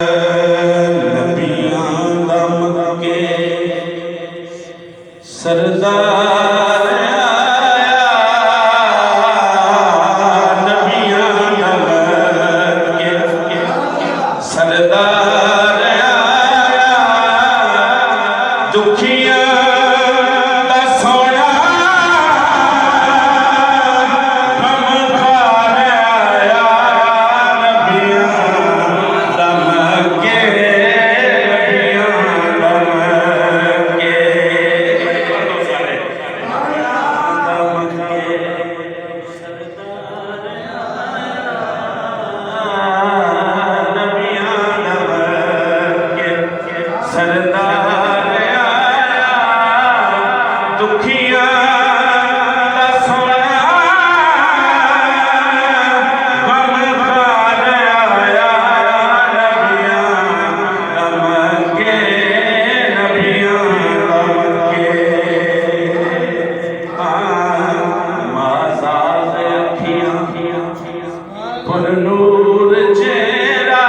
नबियां दा मक्के सरदार आया, नबियां दा मक्के सरदार आया, दुखियां दा सोना सरदार आया, दुखियां दा सोना गमखार आया, नबियां दा मक्के, नबियां दा मक्के। माज़ाज़ अखियां पर नूर चेहरा,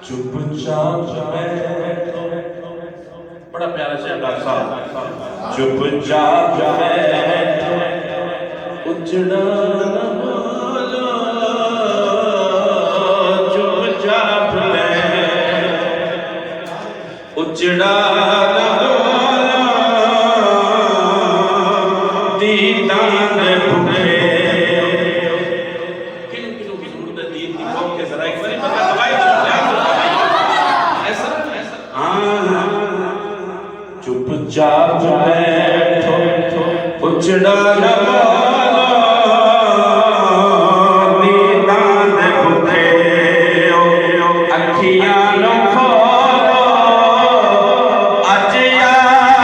चुपचाप बैठो, बड़ा प्यारा से डॉक्टर साहब, चुपचाप बैठो, उजड़ा न बोलो, चुपचाप बैठो, उजड़ा न बोलो, दीदान भूखे। किन किन की जरूरत है दीन की कौम के जरा एक बारी बता दवाई चुपचाप बैठो, उजड़ा न बोलो, दीदान भूखे, अखियां न खोलो, अज यार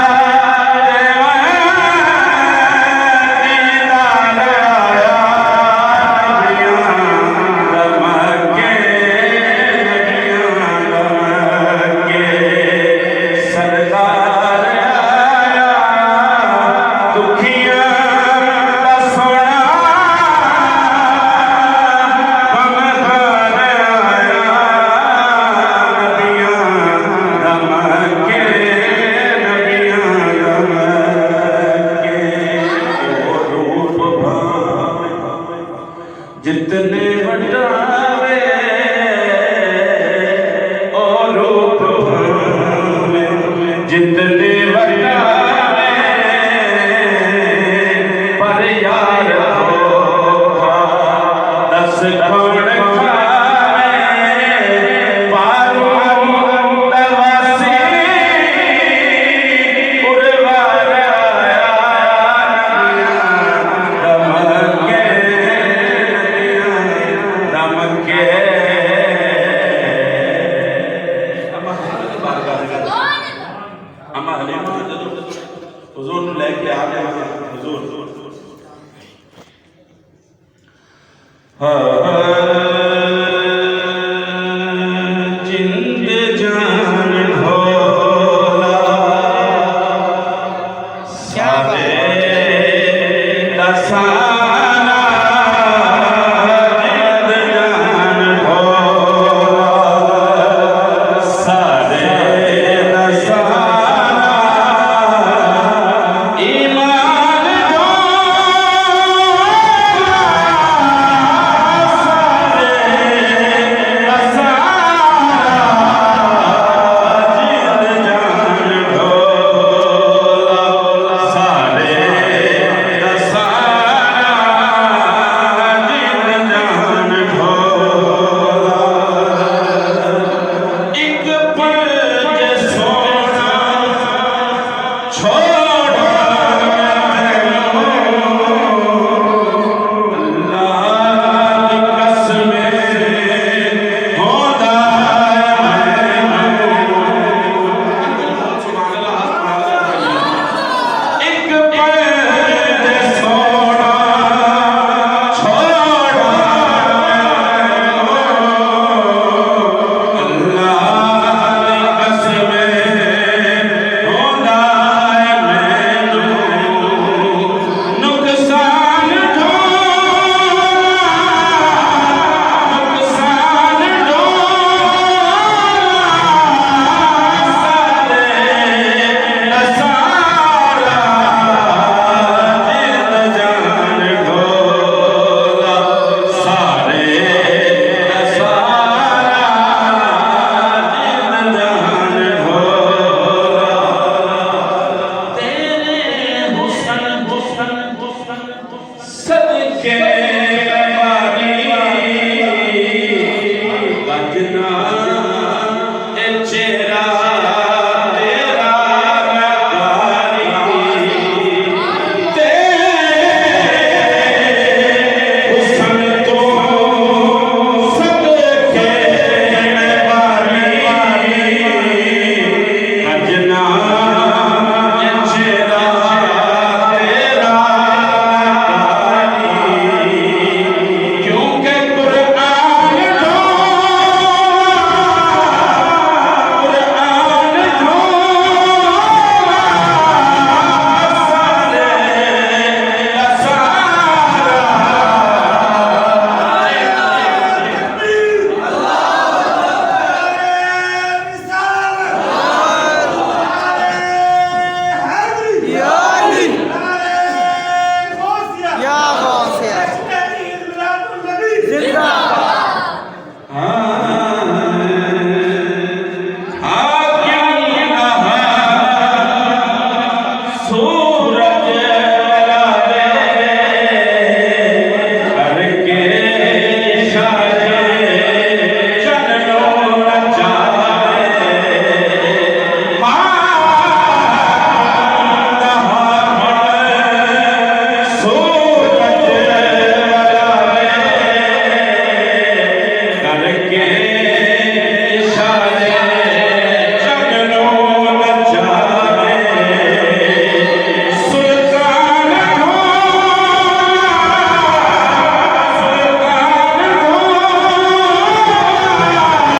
दीदान आया, नबियां दा मक्के, नबियां दा मक्के, सरदार आया, दुखियां दा सोना गमखार आया, नबियां दा मक्के, नबियां दा मक्के। ओ रूप भावे जितने वटावे, ओ रूप भावे जितने वटावे, पर यार धोखा दस कौन खावे, पारों दवासी उड़वार आया, नबियां दा मक्के, नबियां दा मक्के। अम्मा हलीमा हुजूर नूं लैके आ गए हुजूर। हाँ